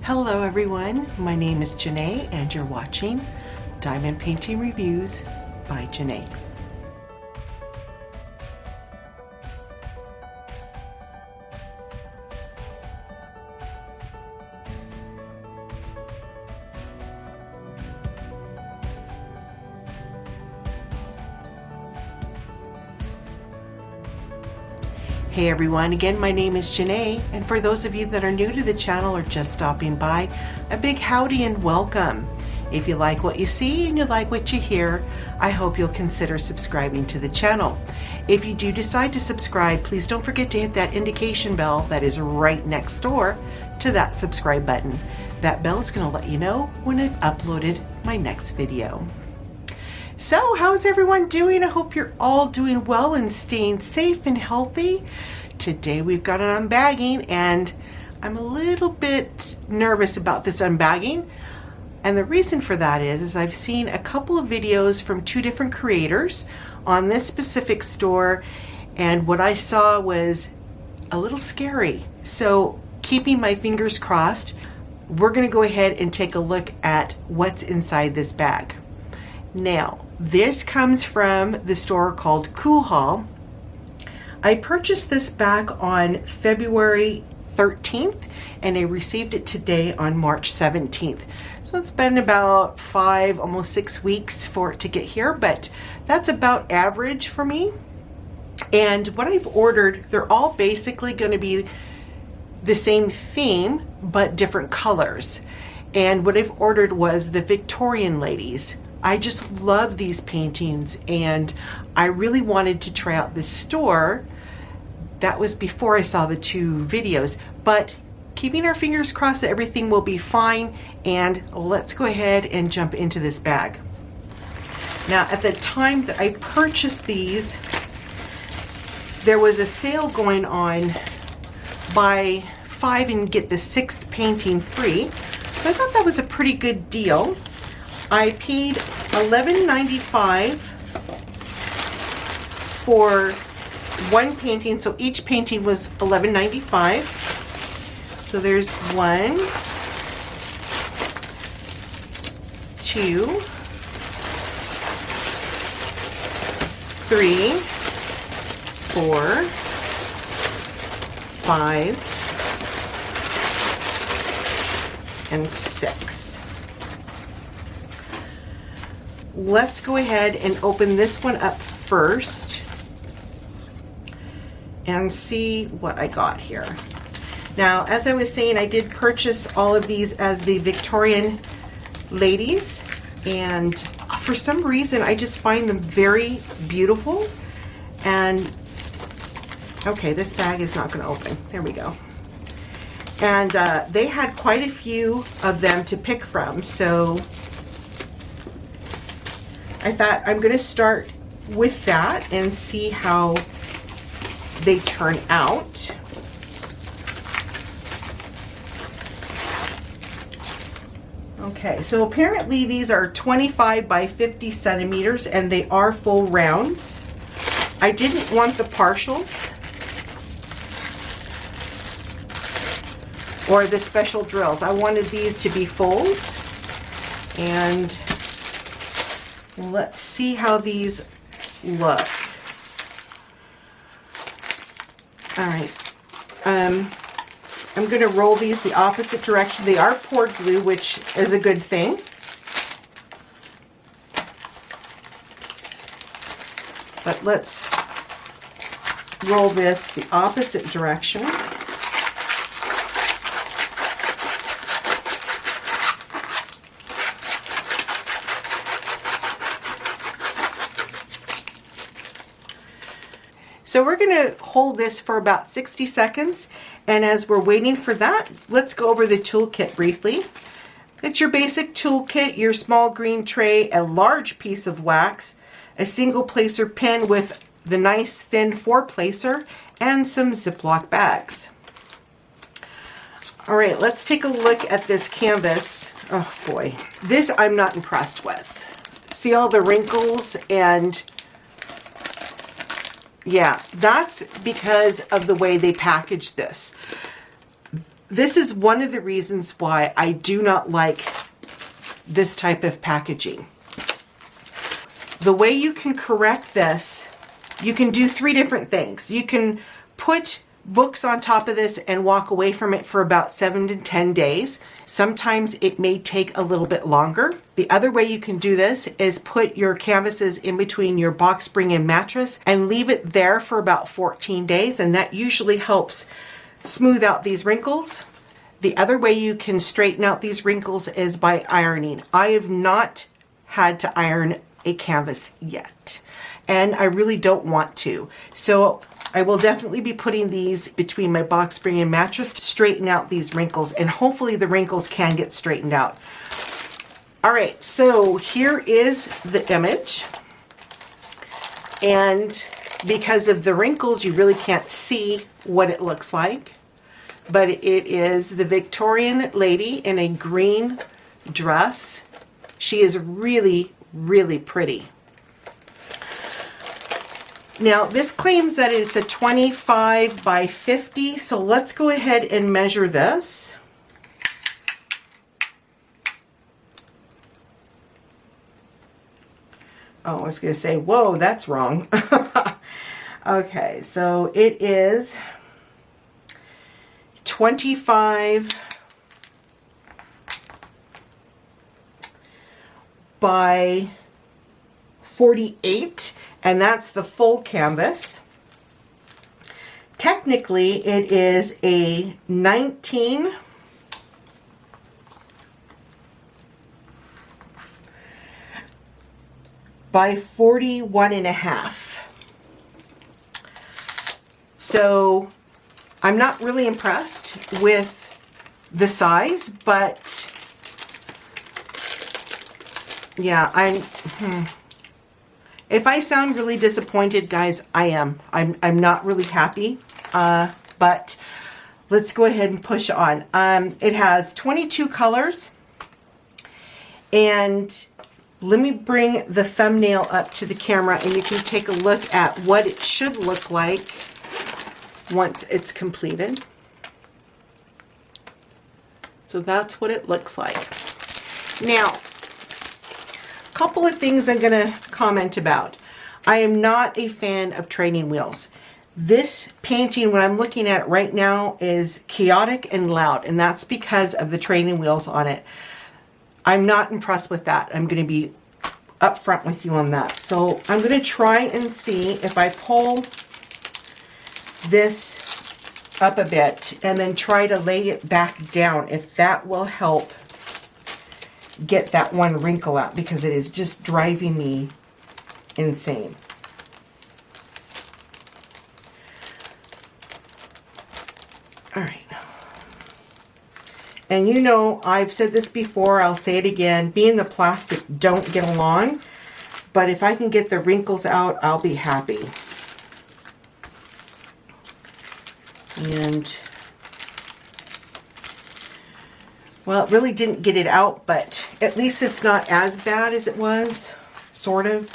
Hello everyone, my name is Jene and you're watching Diamond Painting Reviews by Jene. Hey everyone, again my name is Jene, and for those of you that are new to the channel or just stopping by, a big howdy and welcome. If you like what you see and you like what you hear, I hope you'll consider subscribing to the channel. If you do decide to subscribe, please don't forget to hit that indication bell that is right next door to that subscribe button. That bell is going to let you know when I've uploaded my next video. So, how's everyone doing? I hope you're all doing well and staying safe and healthy. Today we've got an unbagging and I'm a little bit nervous about this unbagging. And the reason for that is I've seen a couple of videos from two different creators on this specific store, and what I saw was a little scary. So, keeping my fingers crossed, we're going to go ahead and take a look at what's inside this bag. Now, this comes from the store called Cool Haul. I purchased this bag on February 13th and I received it today on March 17th. So it's been about 5, almost 6 weeks for it to get here, but that's about average for me. And what I've ordered, they're all basically going to be the same theme, but different colors. And what I've ordered was the Victorian ladies. I just love these paintings and I really wanted to try out this store. That was before I saw the two videos, but keeping our fingers crossed that everything will be fine, and let's go ahead and jump into this bag. Now, at the time that I purchased these, there was a sale going on, buy 5 and get the 6th painting free. So I thought that was a pretty good deal. I paid $11.95 for one painting, so each painting was $11.95. So there's 1, 2, 3, 4, 5, and 6. Let's go ahead and open this one up first and see what I got here. Now, as I was saying, I did purchase all of these as the Victorian ladies, and for some reason I just find them very beautiful. And okay, this bag is not going to open. There we go. And they had quite a few of them to pick from, so I thought I'm going to start with that and see how they turn out. Okay, so apparently these are 25 by 50 centimeters and they are full rounds. I didn't want the partials or the special drills. I wanted these to be fulls, and let's see how these look. All right, I'm going to roll these the opposite direction. They are poured glue, which is a good thing. But let's roll this the opposite direction. So we're going to hold this for about 60 seconds, and as we're waiting for that, let's go over the toolkit briefly. It's your basic toolkit, your small green tray, a large piece of wax, a single placer pen with the nice thin 4-placer, and some Ziploc bags. All right, let's take a look at this canvas. Oh boy, this I'm not impressed with. See all the wrinkles, and yeah, that's because of the way they packaged this. This is one of the reasons why I do not like this type of packaging. The way you can correct this, you can do 3 different things. You can put books on top of this and walk away from it for about 7 to 10 days. Sometimes it may take a little bit longer. The other way you can do this is put your canvases in between your box spring and mattress and leave it there for about 14 days, and that usually helps smooth out these wrinkles. The other way you can straighten out these wrinkles is by ironing. I have not had to iron a canvas yet, and I really don't want to. So I will definitely be putting these between my box spring and mattress to straighten out these wrinkles, and hopefully the wrinkles can get straightened out. All right, so here is the image, and because of the wrinkles, you really can't see what it looks like, but it is the Victorian lady in a green dress. She is really, really pretty. Now, this claims that it's a 25 by 50, so let's go ahead and measure this. Oh, I was going to say, whoa, that's wrong. Okay, so it is 25 by 48, and that's the full canvas. Technically, it is a 19 by 41 and a half. So I'm not really impressed with the size, but yeah, if I sound really disappointed, guys, I am. I'm not really happy, but let's go ahead and push on. It has 22 colors, and let me bring the thumbnail up to the camera and you can take a look at what it should look like once it's completed. So that's what it looks like. Now, a couple of things I'm going to comment about. I am not a fan of training wheels. This painting, when I'm looking at it right now, is chaotic and loud, and that's because of the training wheels on it. I'm not impressed with that. I'm going to be upfront with you on that. So I'm going to try and see if I pull this up a bit and then try to lay it back down, if that will help get that one wrinkle out, because it is just driving me insane. All right. And you know, I've said this before, I'll say it again, me and the plastic don't get along, but if I can get the wrinkles out, I'll be happy. And, well, it really didn't get it out, but at least it's not as bad as it was, sort of.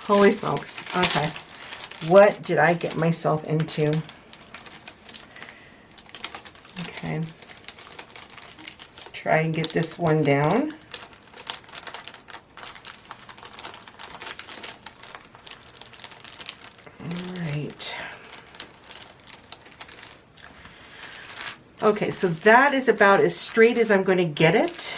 Holy smokes. Okay. What did I get myself into? Okay. Let's try and get this one down. All right. Okay, so that is about as straight as I'm going to get it.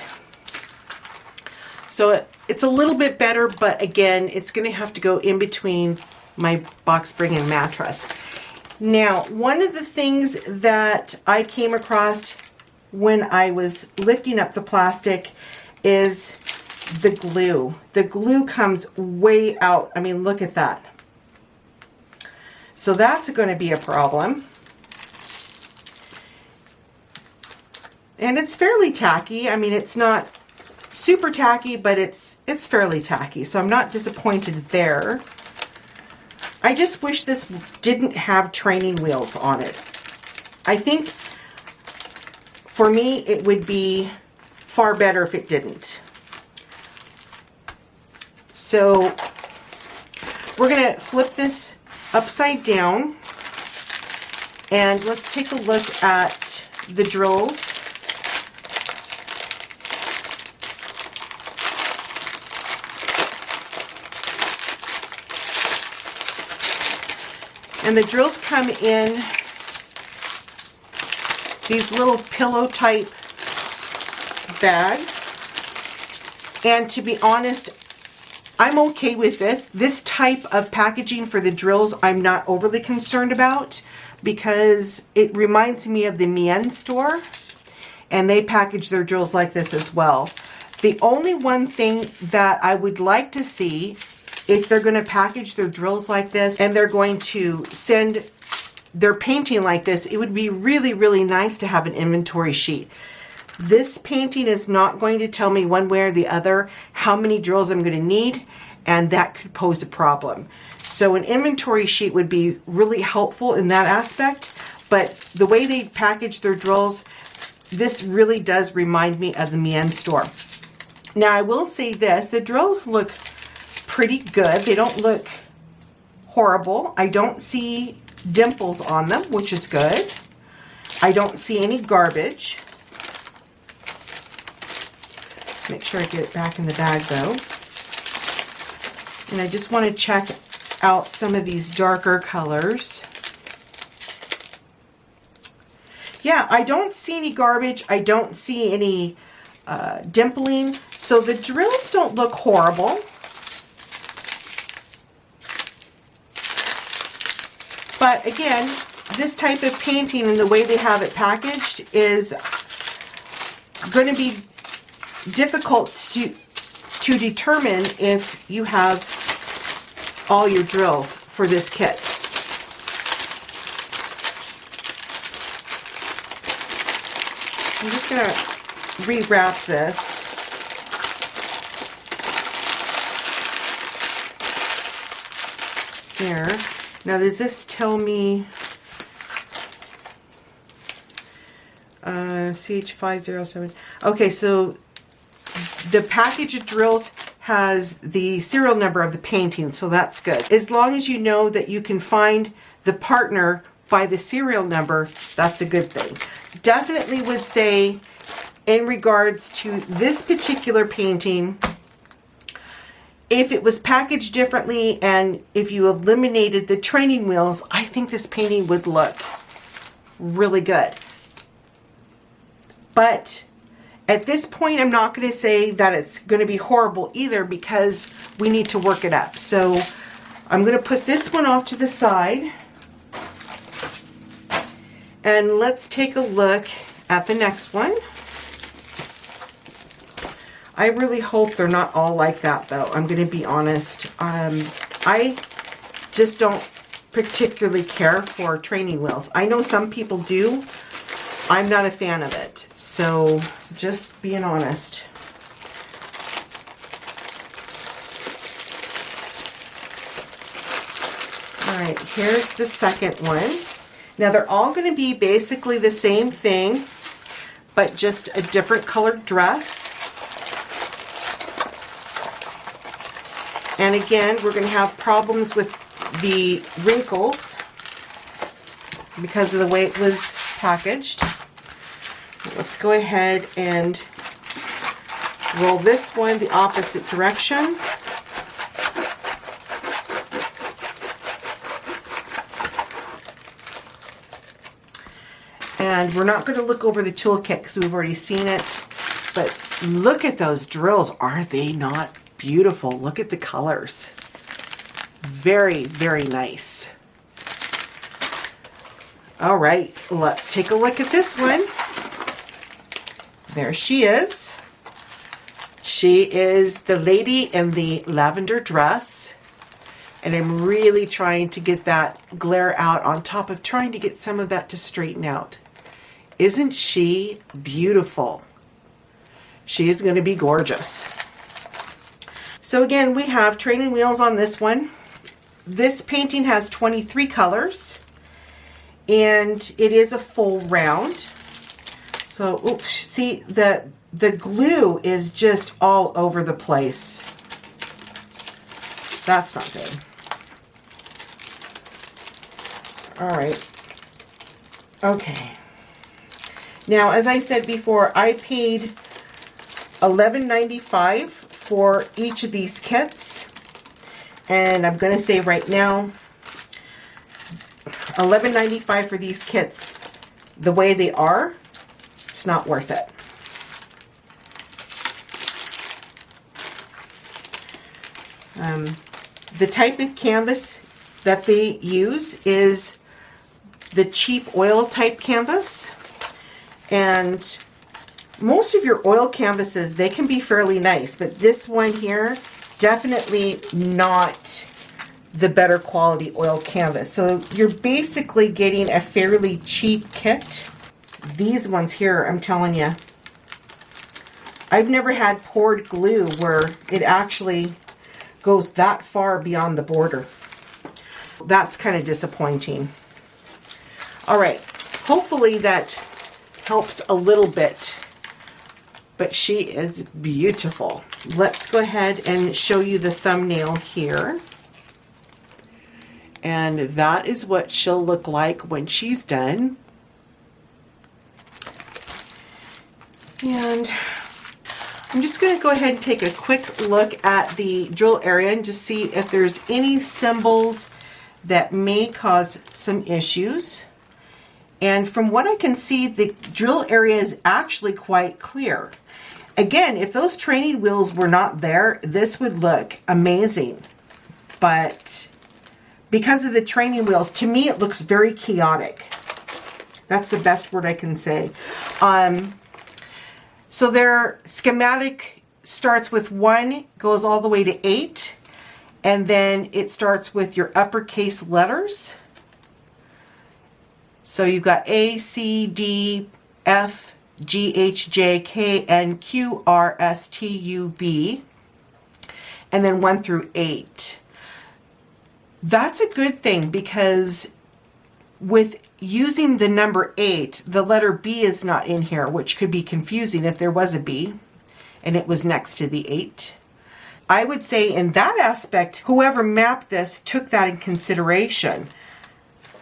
So it's a little bit better, but again, it's going to have to go in between my box spring and mattress. Now, one of the things that I came across when I was lifting up the plastic is the glue. The glue comes way out. I mean, look at that. So that's going to be a problem. And it's fairly tacky. I mean, it's not super tacky, but it's fairly tacky. So I'm not disappointed there. I just wish this didn't have training wheels on it. I think for me, it would be far better if it didn't. So we're going to flip this upside down, And let's take a look at the drills. And the drills come in these little pillow type bags. And to be honest, I'm okay with this. This type of packaging for the drills I'm not overly concerned about because it reminds me of the Enns store, and they package their drills like this as well. The only one thing that I would like to see, if they're going to package their drills like this and they're going to send their painting like this, it would be really, really nice to have an inventory sheet. This painting is not going to tell me one way or the other how many drills I'm going to need, and that could pose a problem. So an inventory sheet would be really helpful in that aspect, but the way they package their drills, this really does remind me of the Enns store. Now I will say this, the drills look pretty good. They don't look horrible. I don't see dimples on them, which is good. I don't see any garbage. Let's make sure I get it back in the bag though. And I just want to check out some of these darker colors. Yeah, I don't see any garbage. I don't see any dimpling. So the drills don't look horrible. But again, this type of painting and the way they have it packaged is going to be difficult to determine if you have all your drills for this kit. I'm just going to rewrap this. There. Now does this tell me CH507? Okay, so the package of drills has the serial number of the painting, so that's good. As long as you know that you can find the partner by the serial number, that's a good thing. Definitely would say in regards to this particular painting, if it was packaged differently and if you eliminated the training wheels, I think this painting would look really good. But at this point, I'm not going to say that it's going to be horrible either because we need to work it up. So I'm going to put this one off to the side. And let's take a look at the next one. I really hope they're not all like that though. I'm going to be honest. I just don't particularly care for training wheels. I know some people do. I'm not a fan of it. So just being honest. All right, here's the second one. Now they're all going to be basically the same thing, but just a different colored dress. And again, we're going to have problems with the wrinkles because of the way it was packaged. Let's go ahead and roll this one the opposite direction. And we're not going to look over the toolkit because we've already seen it. But look at those drills. Are they not beautiful? Look at the colors. Very, very nice. All right, let's take a look at this one. There she is. She is the lady in the lavender dress. And I'm really trying to get that glare out on top of trying to get some of that to straighten out. Isn't she beautiful? She is going to be gorgeous. So again, we have training wheels on this one. This painting has 23 colors. And it is a full round. So, oops, see, the glue is just all over the place. That's not good. All right. Okay. Now, as I said before, I paid $11.95 for each of these kits. And I'm going to say right now, $11.95 for these kits, the way they are, it's not worth it. The type of canvas that they use is the cheap oil type canvas. And most of your oil canvases, they can be fairly nice, but this one here, definitely not the better quality oil canvas. So you're basically getting a fairly cheap kit. These ones here, I'm telling you, I've never had poured glue where it actually goes that far beyond the border. That's kind of disappointing. All right, hopefully that helps a little bit, but she is beautiful. Let's go ahead and show you the thumbnail here. And that is what she'll look like when she's done. And I'm just going to go ahead and take a quick look at the drill area and just see if there's any symbols that may cause some issues. And from what I can see, the drill area is actually quite clear. Again, if those training wheels were not there, this would look amazing. But because of the training wheels, to me it looks very chaotic. That's the best word I can say. So their schematic starts with 1, goes all the way to 8, and then it starts with your uppercase letters. So you've got A, C, D, F, G, H, J, K, N, Q, R, S, T, U, V, and then 1 through 8. That's a good thing because with using the number 8, the letter B is not in here, which could be confusing if there was a B and it was next to the 8. I would say in that aspect, whoever mapped this took that in consideration.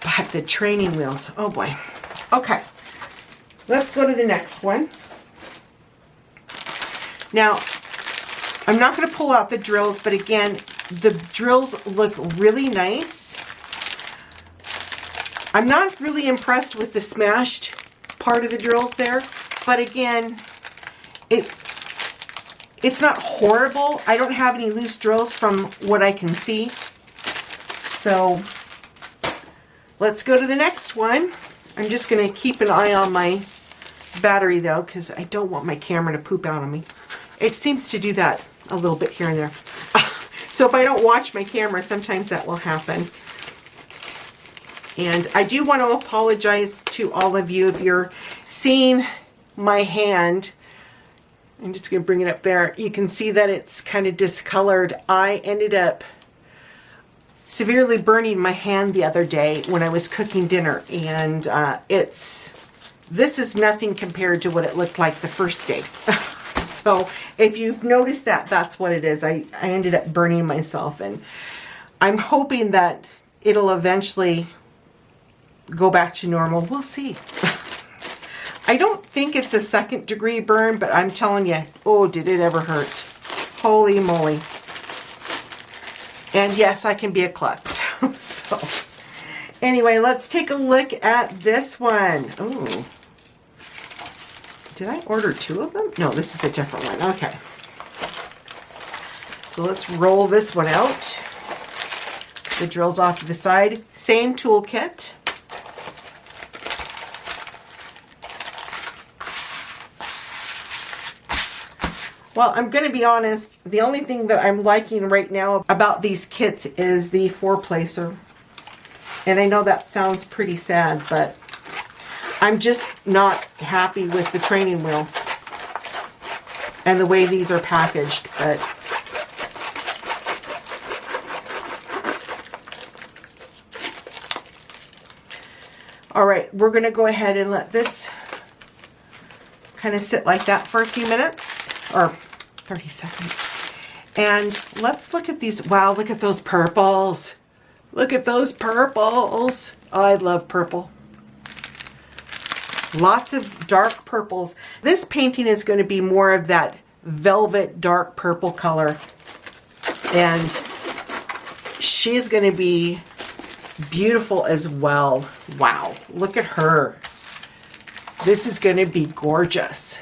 But the training wheels, oh boy. Okay, let's go to the next one. Now, I'm not going to pull out the drills, but again, the drills look really nice. I'm not really impressed with the smashed part of the drills there, but again, it's not horrible. I don't have any loose drills from what I can see. So let's go to the next one. I'm just going to keep an eye on my battery though, because I don't want my camera to poop out on me. It seems to do that a little bit here and there. So if I don't watch my camera, sometimes that will happen. And I do want to apologize to all of you if you're seeing my hand. I'm just going to bring it up there. You can see that it's kind of discolored. I ended up severely burning my hand the other day when I was cooking dinner. And this is nothing compared to what it looked like the first day. So if you've noticed that, that's what it is. I ended up burning myself. And I'm hoping that it'll eventually go back to normal. We'll see. I don't think it's a 2nd degree burn, but I'm telling you, oh, did it ever hurt. Holy moly. And yes, I can be a klutz. So anyway, let's take a look at this one. Oh, did I order 2 of them? No, this is a different one. Okay. So let's roll this one out. The drill's off to the side. Same toolkit. Well, I'm going to be honest, the only thing that I'm liking right now about these kits is the 4-placer. And I know that sounds pretty sad, but I'm just not happy with the training wheels and the way these are packaged. But all right, we're going to go ahead and let this kind of sit like that for a few minutes. Or 30 seconds. And let's look at these. Wow, look at those purples. Look at those purples. Oh, I love purple. Lots of dark purples. This painting is going to be more of that velvet dark purple color. And she's going to be beautiful as well. Wow, look at her. This is going to be gorgeous.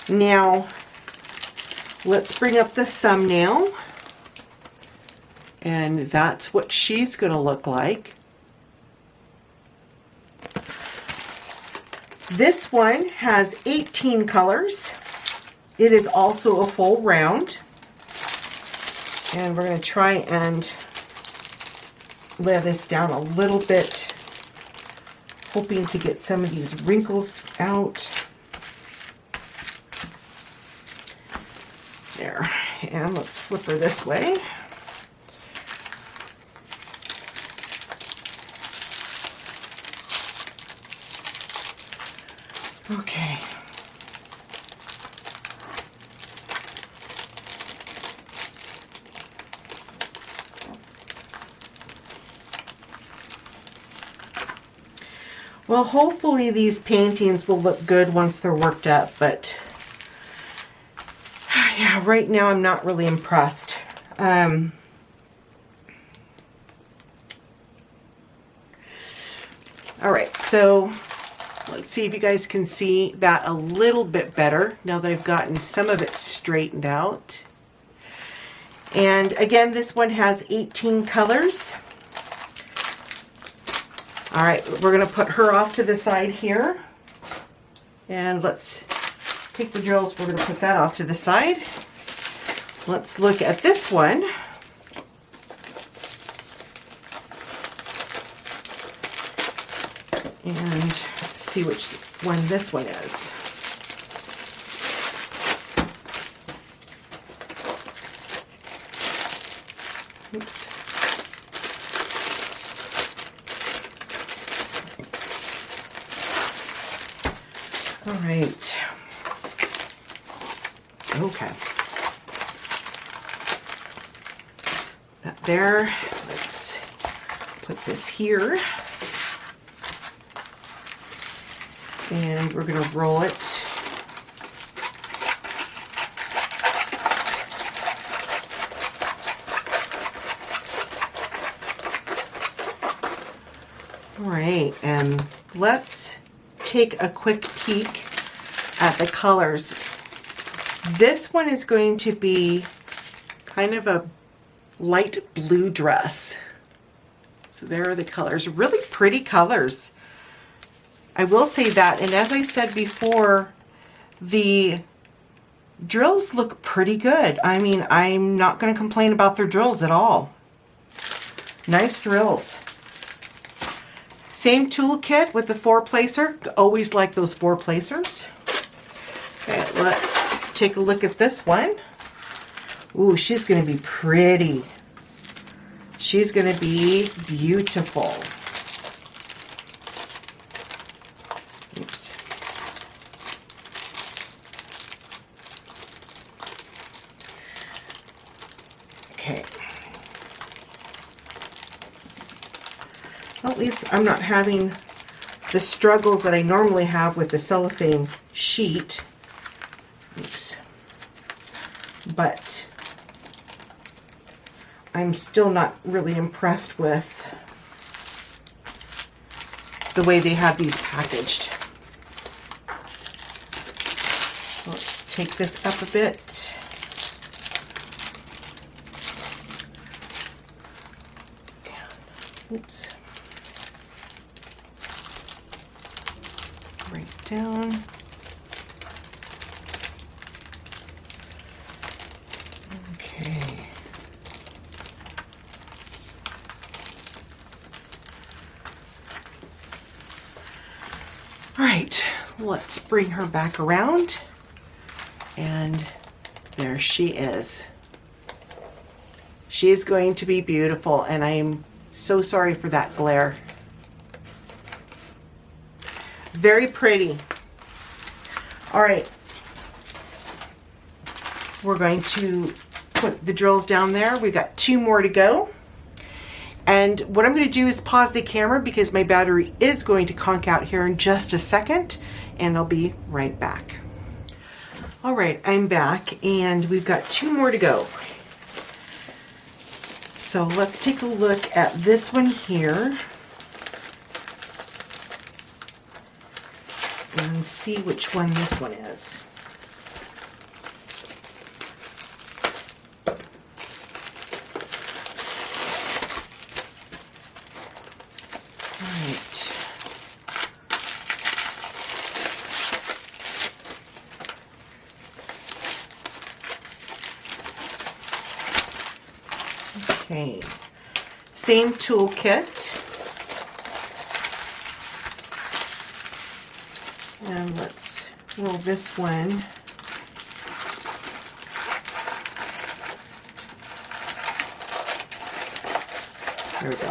Now, let's bring up the thumbnail. And that's what she's going to look like. This one has 18 colors. It is also a full round. And we're going to try and lay this down a little bit, hoping to get some of these wrinkles out. There. And let's flip her this way. Okay. Well, hopefully these paintings will look good once they're worked up, but yeah, right now I'm not really impressed. All right, so let's see if you guys can see that a little bit better now that I've gotten some of it straightened out. And again, this one has 18 colors. All right, we're going to put her off to the side here. And let's take the drills. We're going to put that off to the side. Let's look at this one. And see which one this one is. Oops. All right. Okay. That there. Let's put this here. And we're going to roll it. All right, and let's take a quick peek at the colors. This one is going to be kind of a light blue dress. So there are the colors, really pretty colors. I will say that, and as I said before, the drills look pretty good. I mean, I'm not going to complain about their drills at all. Nice drills. Same toolkit with the 4-placer. Always like those 4-placers. Okay, let's take a look at this one. Ooh, she's going to be pretty. She's going to be beautiful. Oops. Okay. Well, at least I'm not having the struggles that I normally have with the cellophane sheet. Oops. But I'm still not really impressed with the way they have these packaged. Let's take this up a bit. Oops. Right down. Okay. All right, let's bring her back around. And there she is. She is going to be beautiful, and I'm so sorry for that glare. Very pretty. All right. We're going to put the drills down there. We've got 2 more to go. And what I'm going to do is pause the camera because my battery is going to conk out here in just a second, and I'll be right back. All right, I'm back, and we've got 2 more to go. So let's take a look at this one here and see which one this one is. Okay, same toolkit. And let's roll this one. There we go.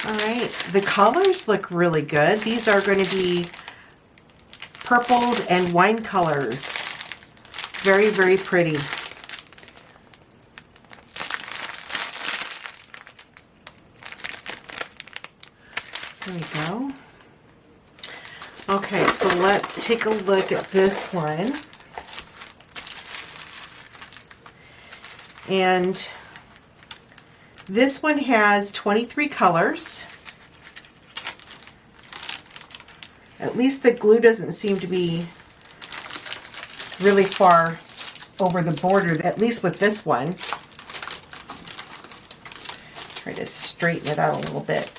All right, the colors look really good. These are going to be purples and wine colors. Very, very pretty. There we go. Okay, so let's take a look at this one. And this one has 23 colors. At least the glue doesn't seem to be really far over the border, at least with this one. Try to straighten it out a little bit.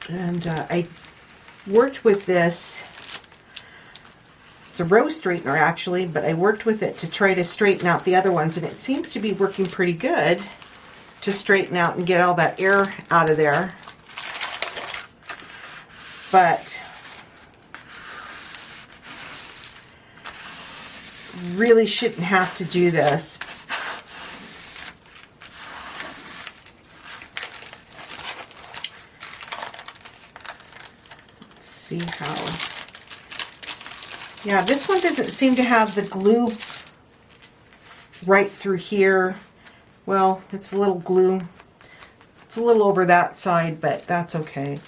And I worked with this. It's a row straightener actually, but I worked with it to try to straighten out the other ones, and it seems to be working pretty good to straighten out and get all that air out of there. But really shouldn't have to do this. Let's see how. Yeah, this one doesn't seem to have the glue right through here. Well, it's a little glue. It's a little over that side, but that's okay.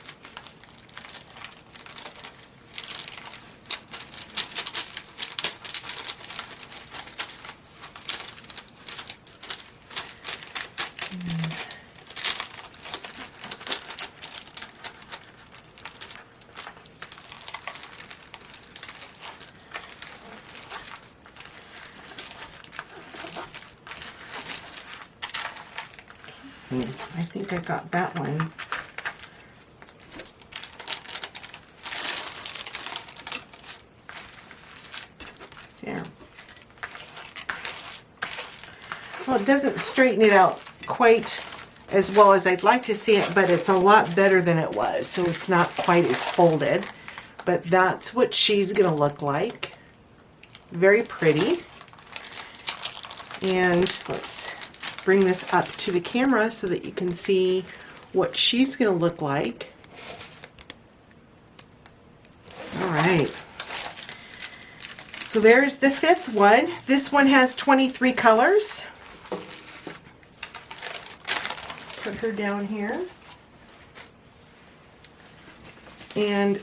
I think I got that one. There. Well, it doesn't straighten it out quite as well as I'd like to see it, but it's a lot better than it was, so it's not quite as folded. But that's what she's gonna look like. Very pretty. And let's bring this up to the camera so that you can see what she's going to look like. All right. So there's the 5th one. This one has 23 colors. Put her down here. And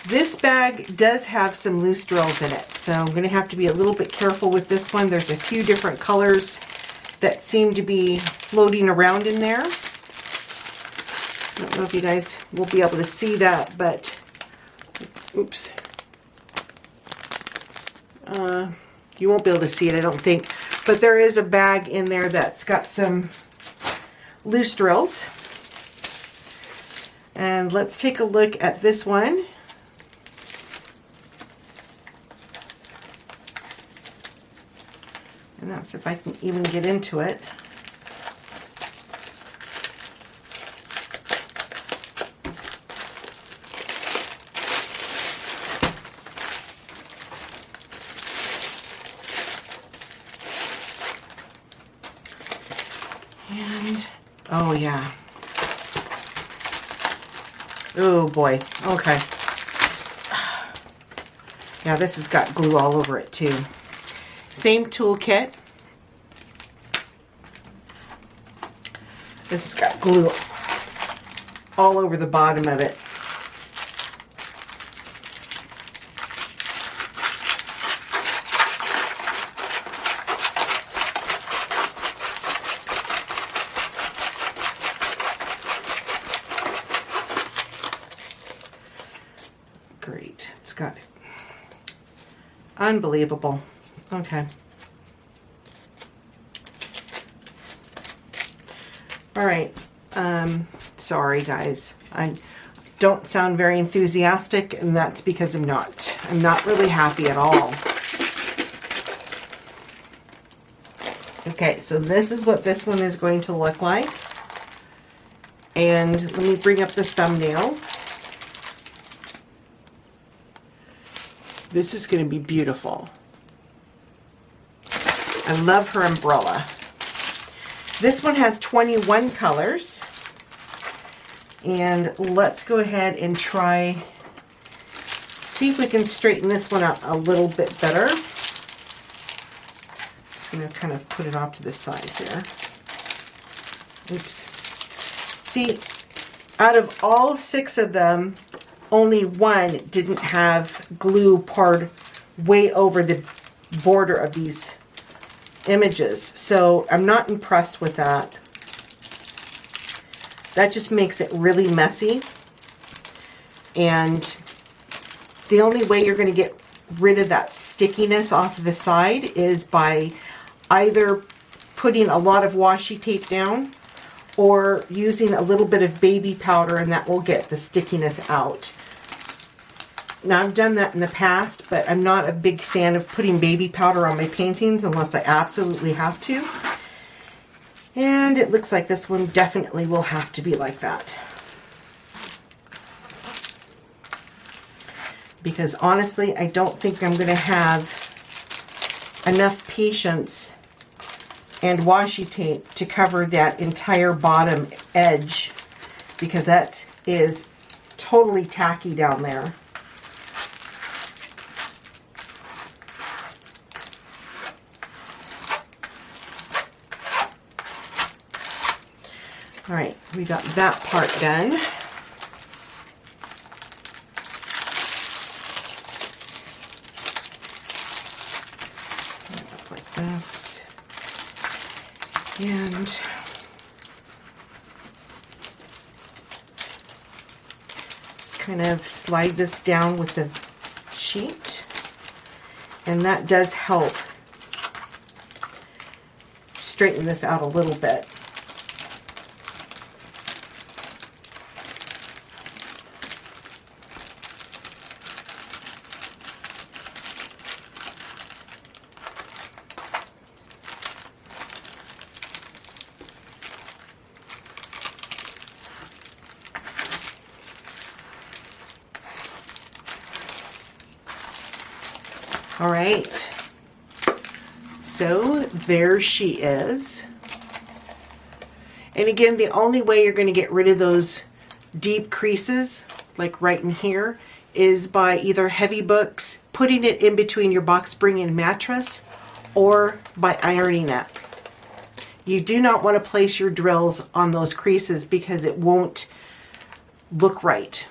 this bag does have some loose drills in it, so I'm going to have to be a little bit careful with this one. There's a few different colors that seem to be floating around in there. I don't know if you guys will be able to see that, but oops. You won't be able to see it, I don't think. But there is a bag in there that's got some loose drills. And let's take a look at this one. And that's if I can even get into it. And, oh yeah. Oh boy, okay. Yeah, this has got glue all over it too. Same toolkit. This has got glue all over the bottom of it. Great. It's got it. Unbelievable. Okay. All right. Sorry guys. I don't sound very enthusiastic, and that's because I'm not. I'm not really happy at all. Okay, so this is what this one is going to look like. And let me bring up the thumbnail. This is going to be beautiful. I love her umbrella. This one has 21 colors. And let's go ahead and try, see if we can straighten this one out a little bit better. Just going to kind of put it off to the side here. Oops. See, out of all 6 of them, only one didn't have glue poured way over the border of these images. So I'm not impressed with that. That just makes it really messy. And the only way you're going to get rid of that stickiness off the side is by either putting a lot of washi tape down or using a little bit of baby powder, and that will get the stickiness out. Now, I've done that in the past, but I'm not a big fan of putting baby powder on my paintings unless I absolutely have to. And it looks like this one definitely will have to be like that. Because honestly, I don't think I'm going to have enough patience and washi tape to cover that entire bottom edge, because that is totally tacky down there. All right, we got that part done. Like this. And just kind of slide this down with the sheet. And that does help straighten this out a little bit. All right, so there she is. And again, the only way you're going to get rid of those deep creases, like right in here, is by either heavy books, putting it in between your box spring and mattress, or by ironing it. You do not want to place your drills on those creases because it won't look right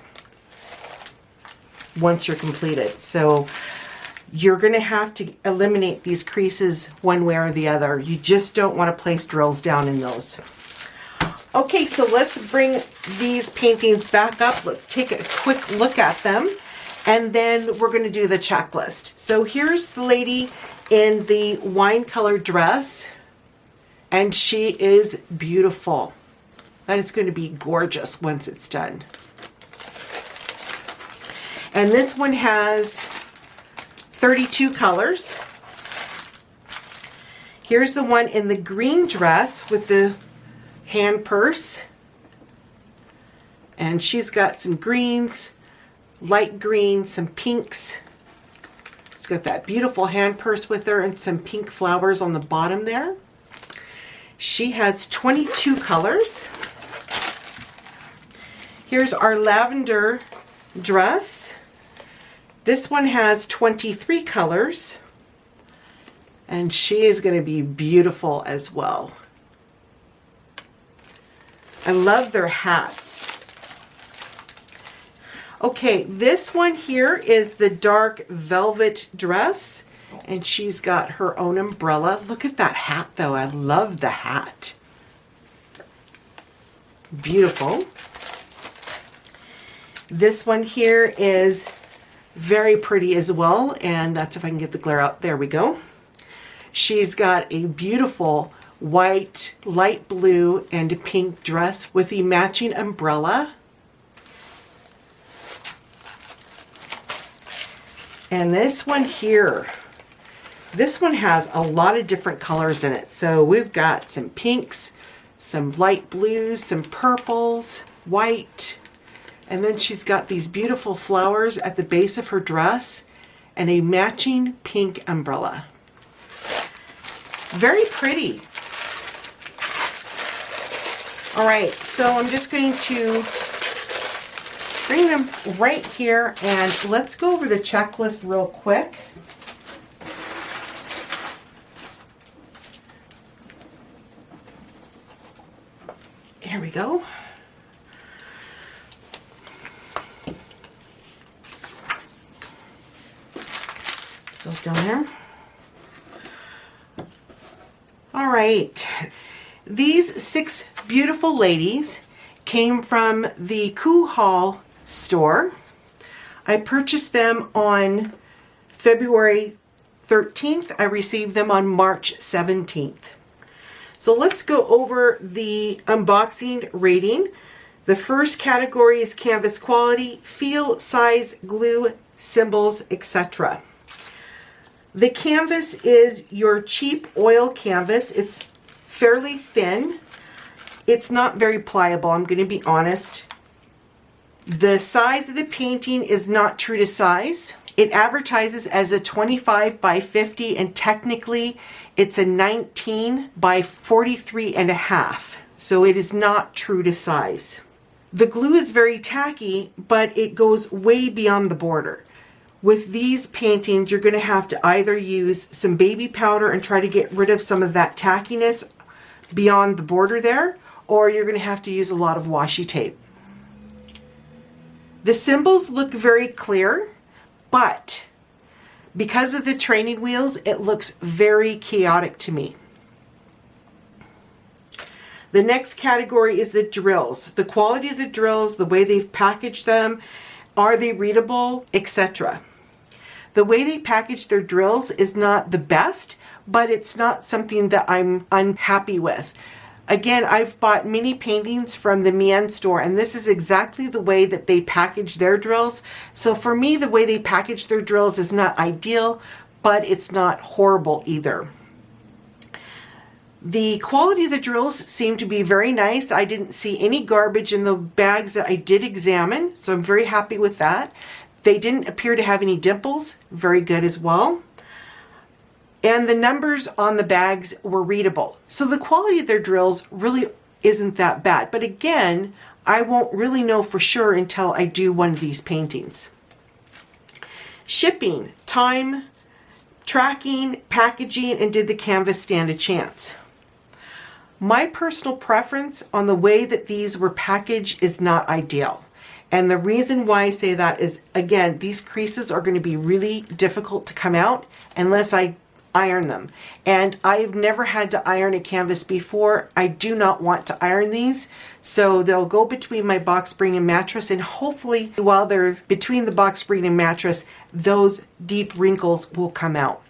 once you're completed. So you're going to have to eliminate these creases one way or the other. You just don't want to place drills down in those. Okay, so let's bring these paintings back up. Let's take a quick look at them, and then we're going to do the checklist. So here's the lady in the wine colored dress, and she is beautiful. That is going to be gorgeous once it's done. And this one has 32 colors. Here's the one in the green dress with the hand purse. And she's got some greens, light green, some pinks. She's got that beautiful hand purse with her and some pink flowers on the bottom there. She has 22 colors. Here's our lavender dress. This one has 23 colors, and she is going to be beautiful as well. I love their hats. Okay, this one here is the dark velvet dress, and she's got her own umbrella. Look at that hat though. I love the hat. Beautiful. This one here is very pretty as well, and that's if I can get the glare out. There we go. She's got a beautiful white, light blue, and a pink dress with the matching umbrella. And this one here, this one has a lot of different colors in it. So we've got some pinks, some light blues, some purples, white, and then she's got these beautiful flowers at the base of her dress and a matching pink umbrella. Very pretty. All right, so I'm just going to bring them right here and let's go over the checklist real quick. Here we go. Goes down there. All right. These 6 beautiful ladies came from the Koo Hall store. I purchased them on February 13th. I received them on March 17th. So let's go over the unboxing rating. The first category is canvas quality, feel, size, glue, symbols, etc. The canvas is your cheap oil canvas. It's fairly thin. It's not very pliable, I'm going to be honest. The size of the painting is not true to size. It advertises as a 25 by 50 and technically it's a 19 by 43 and a half. So it is not true to size. The glue is very tacky, but it goes way beyond the border. With these paintings, you're going to have to either use some baby powder and try to get rid of some of that tackiness beyond the border there, or you're going to have to use a lot of washi tape. The symbols look very clear, but because of the training wheels, it looks very chaotic to me. The next category is the drills. The quality of the drills, the way they've packaged them, are they readable, etc. The way they package their drills is not the best, but it's not something that I'm unhappy with. Again, I've bought many paintings from the Enns store, and this is exactly the way that they package their drills. So for me, the way they package their drills is not ideal, but it's not horrible either. The quality of the drills seem to be very nice. I didn't see any garbage in the bags that I did examine, so I'm very happy with that. They didn't appear to have any dimples, very good as well. And the numbers on the bags were readable. So the quality of their drills really isn't that bad. But again, I won't really know for sure until I do one of these paintings. Shipping, time, tracking, packaging, and did the canvas stand a chance? My personal preference on the way that these were packaged is not ideal. And the reason why I say that is, again, these creases are going to be really difficult to come out unless I iron them. And I've never had to iron a canvas before. I do not want to iron these. So they'll go between my box spring and mattress, and hopefully while they're between the box spring and mattress, those deep wrinkles will come out.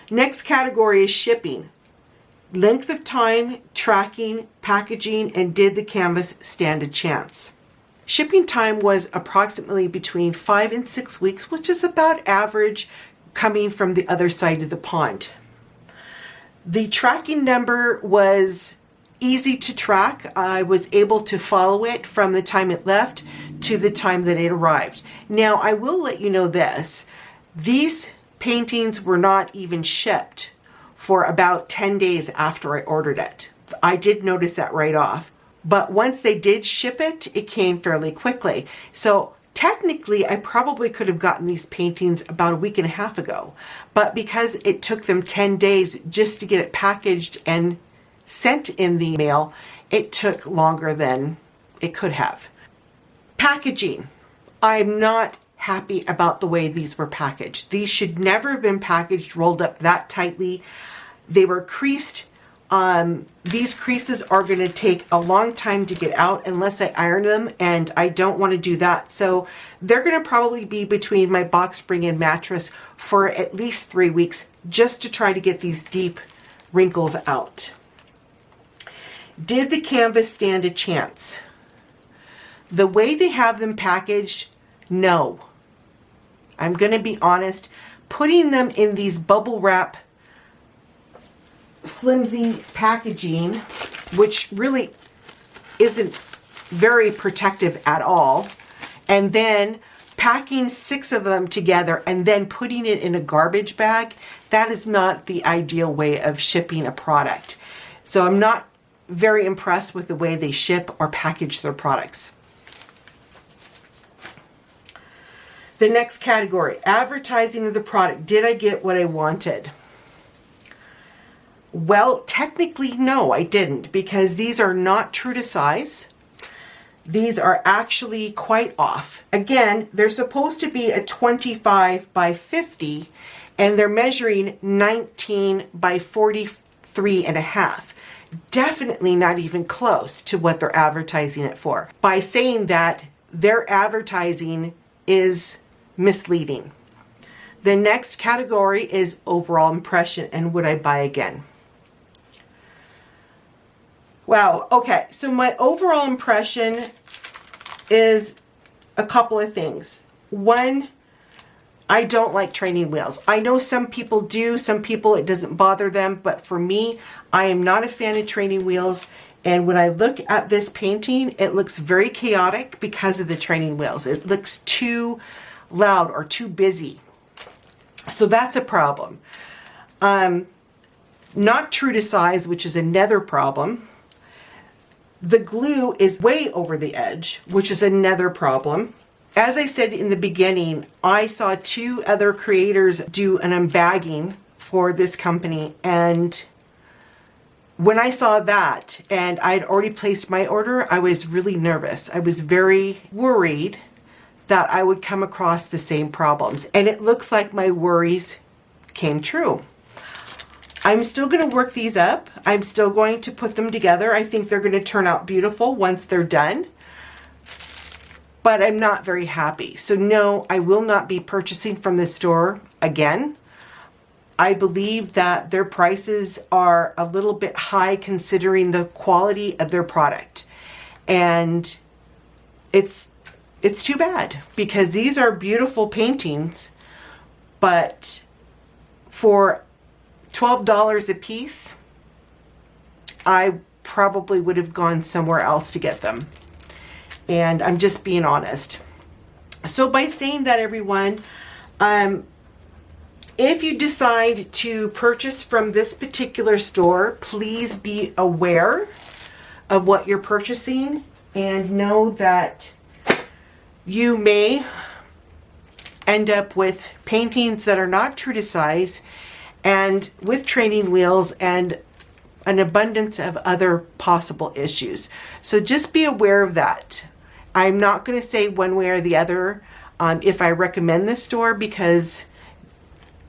Next category is shipping. Length of time, tracking, packaging, and did the canvas stand a chance? Shipping time was approximately between 5 and 6 weeks, which is about average coming from the other side of the pond. The tracking number was easy to track. I was able to follow it from the time it left to the time that it arrived. Now, I will let you know this. These paintings were not even shipped for about 10 days after I ordered it. I did notice that right off. But once they did ship it, it came fairly quickly. So technically, I probably could have gotten these paintings about a week and a half ago. But because it took them 10 days just to get it packaged and sent in the mail, it took longer than it could have. Packaging. I'm not happy about the way these were packaged. These should never have been packaged, rolled up that tightly. They were creased. These creases are going to take a long time to get out unless I iron them, and I don't want to do that. So they're going to probably be between my box spring and mattress for at least 3 weeks just to try to get these deep wrinkles out. Did the canvas stand a chance? The way they have them packaged, no. I'm going to be honest. Putting them in these bubble wrap flimsy packaging, which really isn't very protective at all, and then packing 6 of them together and then putting it in a garbage bag, that is not the ideal way of shipping a product. So I'm not very impressed with the way they ship or package their products. The next category, advertising of the product. Did I get what I wanted? Well, technically, no, I didn't, because these are not true to size. These are actually quite off. Again, they're supposed to be a 25 by 50, and they're measuring 19 by 43 and a half. Definitely not even close to what they're advertising it for. By saying that, their advertising is misleading. The next category is overall impression and would I buy again? Wow, okay, so my overall impression is a couple of things. One, I don't like training wheels. I know some people do, some people it doesn't bother them, but for me, I am not a fan of training wheels. And when I look at this painting, it looks very chaotic because of the training wheels. It looks too loud or too busy. So that's a problem. Not true to size, which is another problem. The glue is way over the edge, which is another problem. As I said in the beginning, I saw 2 other creators do an unbagging for this company, and when I saw that and I'd already placed my order, I was really nervous. I was very worried that I would come across the same problems, and it looks like my worries came true. I'm still going to work these up. I'm still going to put them together. I think they're going to turn out beautiful once they're done. But I'm not very happy. So no, I will not be purchasing from this store again. I believe that their prices are a little bit high considering the quality of their product. And it's too bad because these are beautiful paintings, but for $12 a piece, I probably would have gone somewhere else to get them. And I'm just being honest. So by saying that, everyone, if you decide to purchase from this particular store, please be aware of what you're purchasing and know that you may end up with paintings that are not true to size and with training wheels and an abundance of other possible issues. So just be aware of that. I'm not going to say one way or the other if I recommend this store, because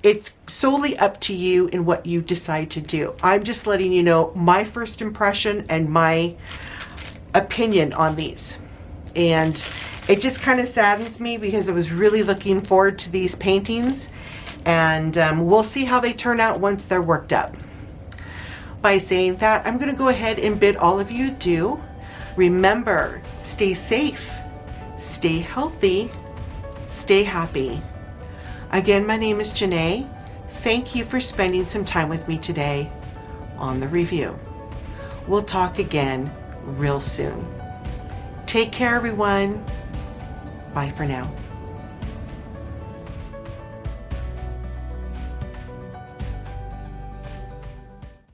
it's solely up to you and what you decide to do. I'm just letting you know my first impression and my opinion on these. And it just kind of saddens me because I was really looking forward to these paintings, and we'll see how they turn out once they're worked up. By saying that, I'm going to go ahead and bid all of you adieu. Remember, stay safe, stay healthy, stay happy. Again, my name is Jene. Thank you for spending some time with me today on the review. We'll talk again real soon. Take care, everyone. Bye for now.